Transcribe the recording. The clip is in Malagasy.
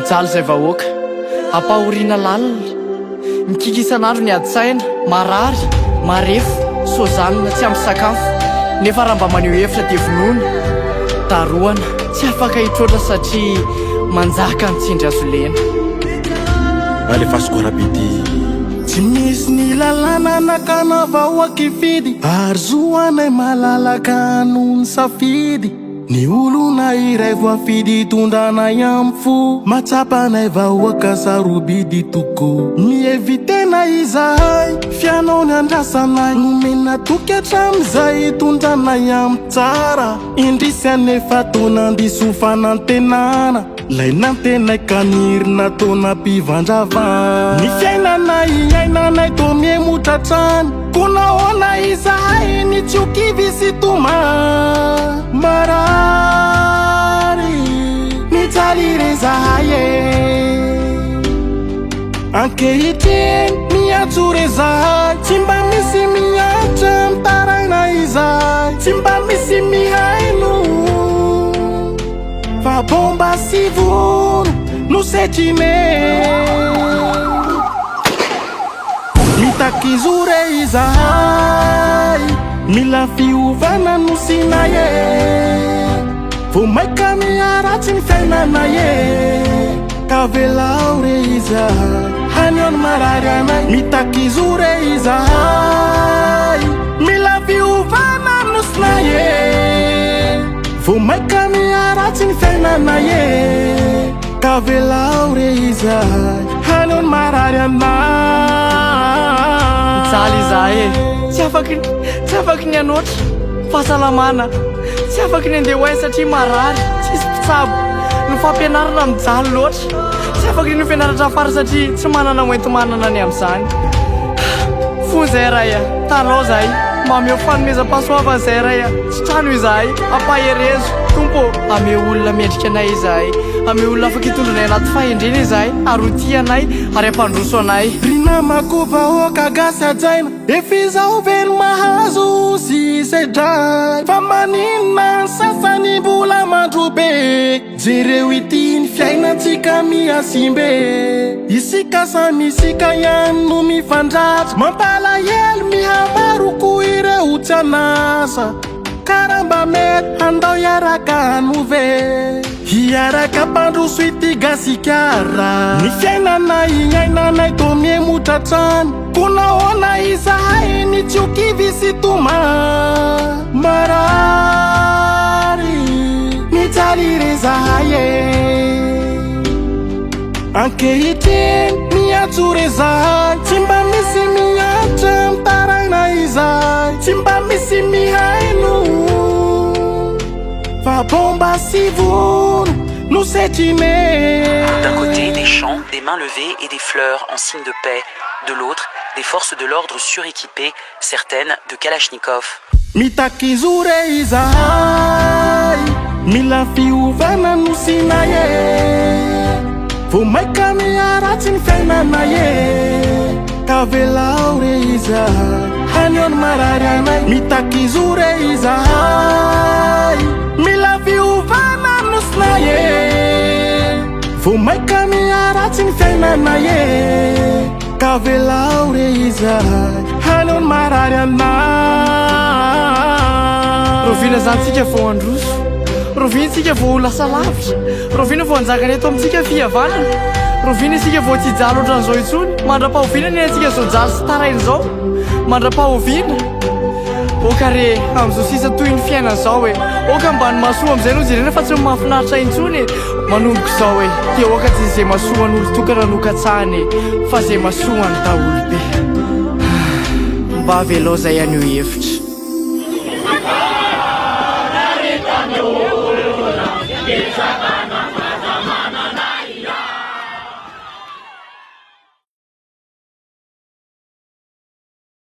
mijaly zay vahoaka ampahoriana lalina mikikisan'andro ny adi-tsaina marary marefo sozanina tsy ampy sakafo nefa raha mba maneho hevitra dia vonoana daroana tsy afaka hitroatra satria manjaka nitsindry azo lena alefasiko rabity tsy misy ny lalàna nakana vahoaky fidy ary zoanay malalaka noho ny safidy ny olona iray voafidy tondranay amy fo matsapanay vahoaka sarobidy toko mievitena izahay fianao ny andrasanay nomena toky hatramizay tondranay amy tsara indrisy anefa tonandiso fanantenana lay nantenay kanirina tona mpivandravana ny fiainanay iainanay to miemotratrany konaona izahay ny tsokivy sy toma marary mijaly rezahay ankehitriny miatso rezahay tsy mba misy miatra mitaraina izahay tsy mba misy mihaino fa bomba sy vono no setrime mitakizore izahay mila fiovana no sinay vo maika miaratsy ny fiainanay ka velao re izahay haniony marary anay mitakizore izahay mila fiovana no sinay vo maika miaratsy ny fiainanay ka velao re izahay haniony marary anay mijaly izahay tsy afaky ny anoatra fahasalamana tsy afaky ny andeha hoay satria marary tsisy mpitsabo no fampianarana mijaly loatra tsy afaky ny fianaratra afara satria tsy manana moenty manana ny am'izany fony zay raya talao zahay mameo fanomezam-pahasoavana zay raya tsy trano izahay ampaherezo tompo ame olona mendrika anay izahay ame olona afaka hitondronay anaty fahendrena izahay ary hoti anay ary ampandroso anay rinamako vahoaka gasy ajaina efizao velo mahazo sy sedray fa maninona ny sasany mbola mandrobe jereo ity ny fiainantsika miasimbe isika samisika ihany no mifandratra mampalahelo mihamaroko ireo tsy anasa karamba mety andao iaraka hanove hiaraka mpandroso ity gasikara ny fiainanay iainanay to miemotratrany konaona izahay ny tsokivy sy toma marary mijaly rezahay ankehitriny miatso rezahay tsy mba misy miatra mitaraina izahay tsy mba misy mihaino fa bomba sy vono no setrime. D'un côté, des chants, des mains levées et des fleurs en signe de paix. De l'autre, des forces de l'ordre suréquipées, certaines de Kalachnikov. mitakizure izahay mila fiovana no sinay vo maika miaratsy ny fiainanay ka velao re izahay haniony marary anay mitakizore izahay mila fiovana no sinay vo maika miaratsy ny fiainanay ka velao re izahay haniony marary anay rovina zany tsika vao androso rovina tsika vao lasa lavitra rovina vao anjakany eto amintsika fihavanana rovina isika vao tsy jalo ohatran'izao intsony mandra-pahoviana ny antsika zao jalo sy tarain'izao mandra-pahoviana oka re am'izao sisa toy ny fiainana zao oka mbany masoa am'izay no jerena fa tsy mahafinaritra intsony manomboka zao dia oka tsy zay masoan'olo tokana nokatsahany fa zay masoany daolo be mba velao zay anio hevitra